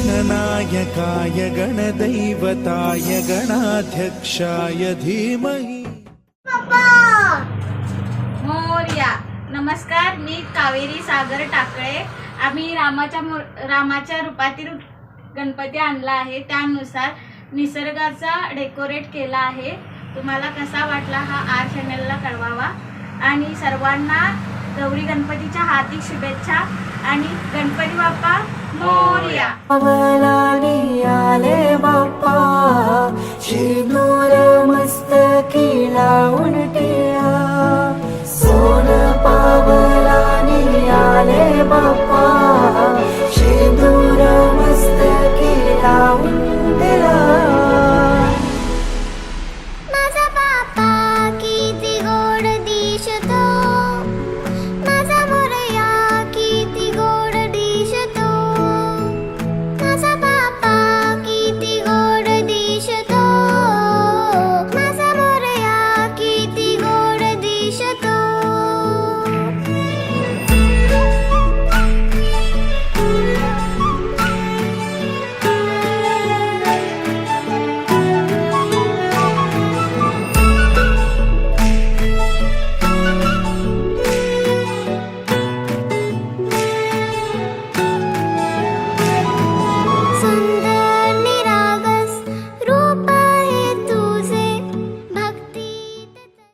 गणनायकाय गणदैवताय गणाध्यक्षाय धीमहि मोरया. नमस्कार, मी कावेरी सागर टाकळे. आम्ही रामाच्या रूपातील गणपती आणला आहे. त्यानुसार निसर्गाचा डेकोरेट केला आहे. तुम्हाला कसा वाटला हा आर चॅनलला कळवावा. आणि सर्वांना गौरी गणपतीच्या हार्दिक शुभेच्छा आणि गणपती बाप्पा मोरया. आले बाप्पा शेंदूर मस्तकी लावून टिया सोन पावलाने आले बाप्पा शेंदूर मस्तकी लावून टिया. माझा बाप्पा किती गोड दिसतो, माझा मोरया किती गोड दिसतो, माझा